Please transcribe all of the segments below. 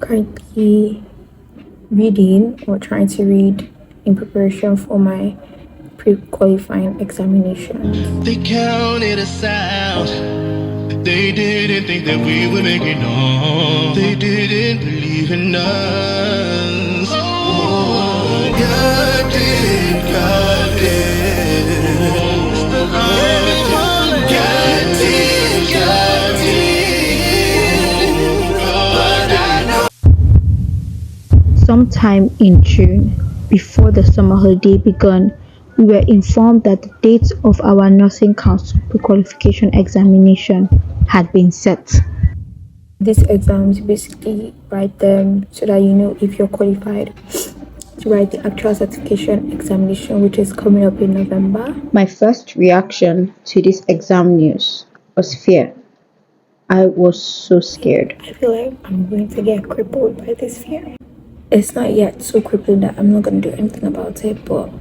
currently reading or trying to read in preparation for my pre-qualifying examinations. They counted us out. They didn't think that we would make it on. They didn't believe in us. Oh, God did, God did. God did, God did. But I know. Sometime in June, before the summer holiday began, we were informed that the date of our nursing council pre-qualification examination had been set. These exams basically write them so that you know if you're qualified to write the actual certification examination, which is coming up in November. My first reaction to this exam news was fear. I was so scared. I feel like I'm going to get crippled by this fear. It's not yet so crippling that I'm not going to do anything about it, but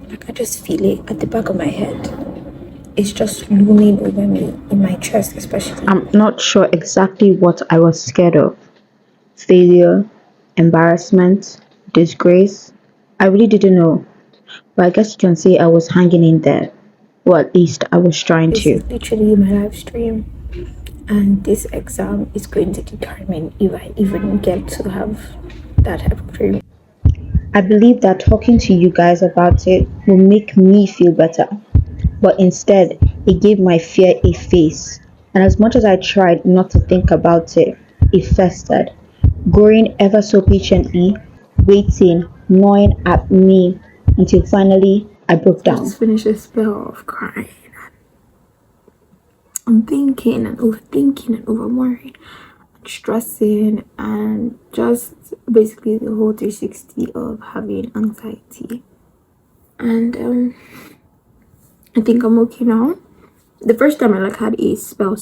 like I just feel it at the back of my head. It's just looming over me, in my chest especially. I'm not sure exactly what I was scared of. Failure, embarrassment, disgrace. I really didn't know. But I guess you can say I was hanging in there. Or at least I was trying This to. is literally my live stream. And this exam is going to determine if I even get to have that type of dream. I believe that talking to you guys about it will make me feel better. But instead, it gave my fear a face. And as much as I tried not to think about it, it festered, growing ever so patiently, waiting, gnawing at me until finally I broke I down. just finished a spell of crying. I'm thinking and overthinking and overworrying, stressing, and just basically the whole 360 of having anxiety. And I think I'm okay now. The first time I had a spell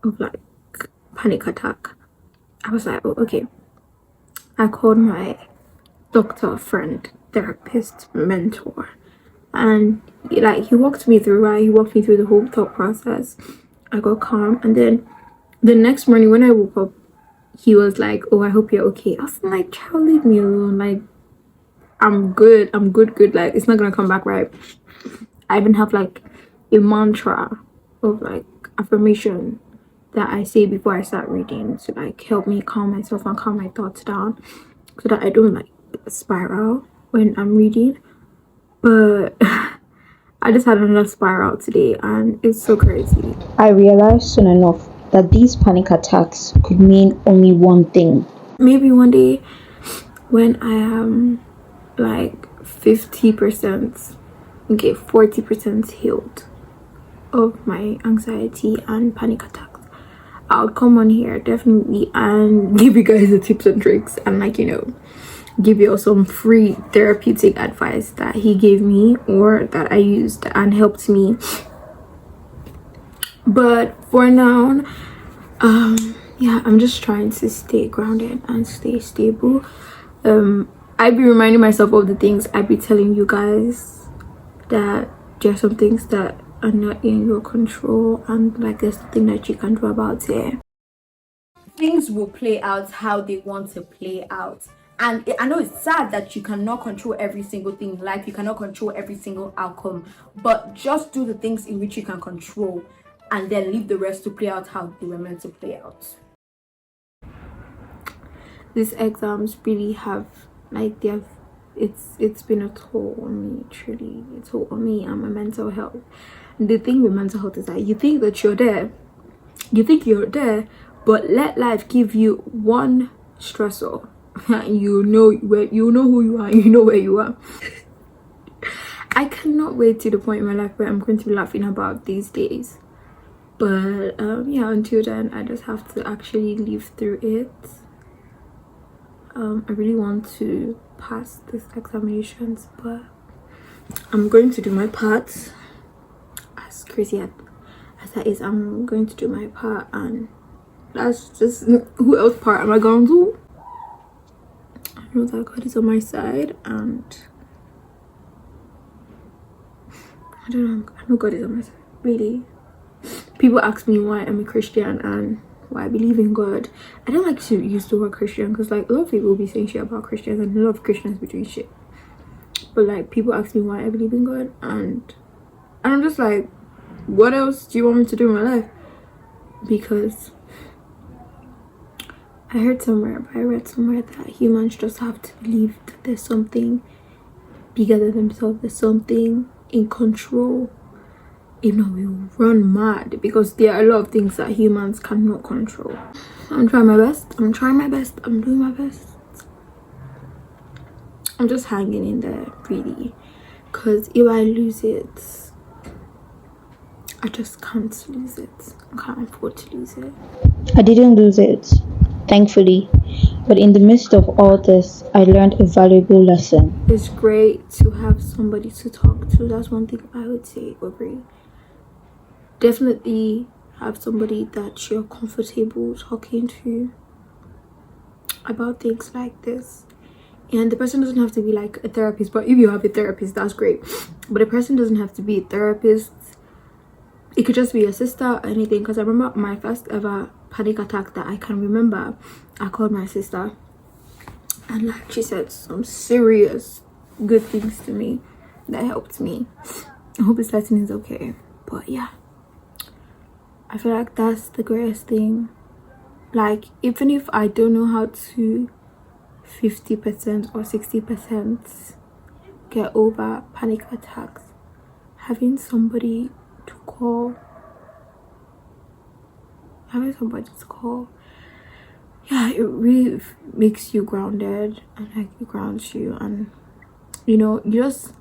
of panic attack, I was like, oh, okay. I called my doctor friend, therapist, mentor, and he walked me through, right? He walked me through the whole thought process. I got calm, and then the next morning when I woke up, he was like, oh, I hope you're okay. I was like, child, leave me alone. Like, I'm good, good. Like, it's not gonna come back, right? I even have a mantra of affirmation that I say before I start reading to help me calm myself and calm my thoughts down so that I don't spiral when I'm reading. But I just had another spiral today and it's so crazy. I realized soon enough that these panic attacks could mean only one thing. Maybe one day when I am 50%, okay, 40% healed of my anxiety and panic attacks, I'll come on here definitely and give you guys the tips and tricks and give you some free therapeutic advice that he gave me or that I used and helped me. But for now, yeah, I'm just trying to stay grounded and stay stable. I'd be reminding myself of the things I'd be telling you guys, that there are some things that are not in your control and there's nothing that you can do about it. Things will play out how they want to play out. And I know it's sad that you cannot control every single thing in life, you cannot control every single outcome, but just do the things in which you can control and then leave the rest to play out how they were meant to play out. These exams really have it's been a toll on me, truly a toll on me and my mental health. The thing with mental health is that you think you're there, but let life give you one stressor and you know who you are, you know where you are. I cannot wait to the point in my life where I'm going to be laughing about these days. But yeah, until then I just have to actually live through it. I really want to pass these examinations, but I'm going to do my part. As crazy as that is, I'm going to do my part, and that's just, who else part am I going to? I know that God is on my side, and I know God is on my side, really. People ask me why I'm a Christian, and well, I believe in God. I don't like to use the word Christian because like a lot of people will be saying shit about Christians and a lot of Christians be doing shit. But like people ask me why I believe in God, and I'm just like, what else do you want me to do in my life? Because I read somewhere that humans just have to believe that there's something bigger than themselves, there's something in control. If not, we will run mad because there are a lot of things that humans cannot control. I'm trying my best. I'm doing my best. I'm just hanging in there, really. Because if I lose it, I just can't lose it. I can't afford to lose it. I didn't lose it, thankfully, but in the midst of all this, I learned a valuable lesson. It's great to have somebody to talk to. That's one thing I would say, Aubrey. Definitely have somebody that you're comfortable talking to about things like this. And the person doesn't have to be like a therapist, but if you have a therapist, that's great. But the person doesn't have to be a therapist. It could just be a sister or anything. Because I remember my first ever panic attack that I can remember, I called my sister and like she said some serious good things to me that helped me. I hope this lesson is okay. But yeah, I feel like that's the greatest thing. Like even if I don't know how to 50% or 60% get over panic attacks, having somebody to call, yeah, it really makes you grounded and like it grounds you. And you know, you just,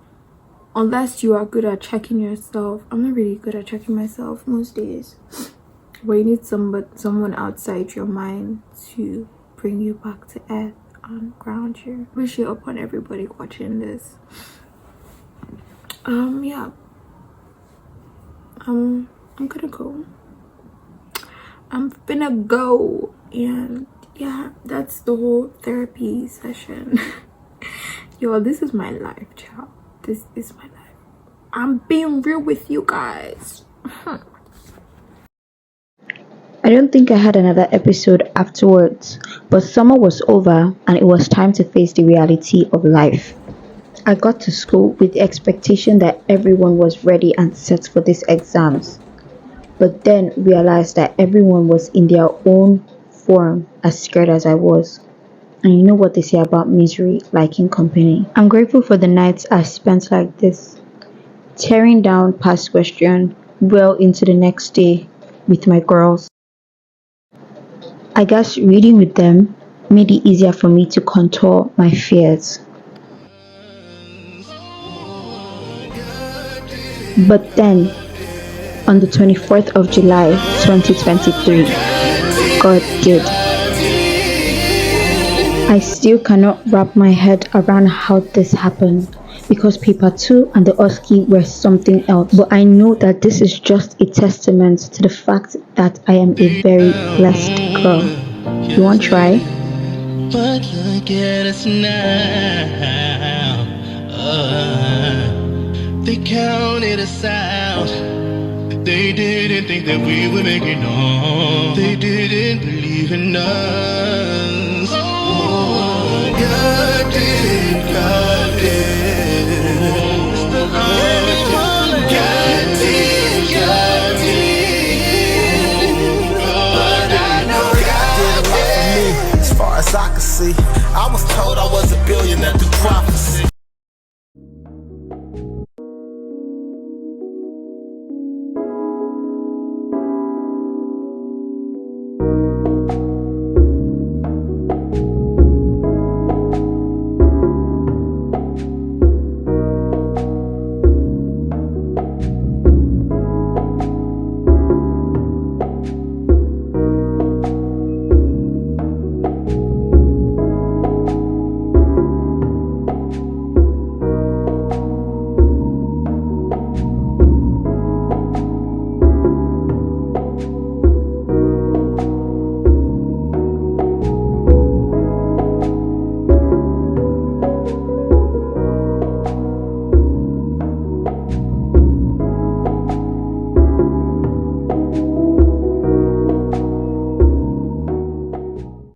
unless you are good at checking yourself, I'm not really good at checking myself most days, but you need someone outside your mind to bring you back to earth and ground you. Wish it upon everybody watching this. Yeah, I'm gonna go. I'm gonna go. And yeah, that's the whole therapy session. Yo, this is my life, child. This is my life. I'm being real with you guys. I don't think I had another episode afterwards, but summer was over and it was time to face the reality of life. I got to school with the expectation that everyone was ready and set for these exams, but then realized that everyone was in their own form as scared as I was. And you know what they say about misery liking company. I'm grateful for the nights I spent like this, tearing down past question well into the next day with my girls. I guess reading with them made it easier for me to contour my fears. But then, on the 24th of July 2023, God did. I still cannot wrap my head around how this happened because paper 2 and the Oski were something else. But I know that this is just a testament to the fact that I am a very blessed girl. You want to try? But look at us now. They counted us out. They didn't think that we would make it on. They didn't believe in us. Oh, God did, God did. It's the Lord. God did, God did. But I know God did a lot for me. As far as I could see, I was told I was a billionaire.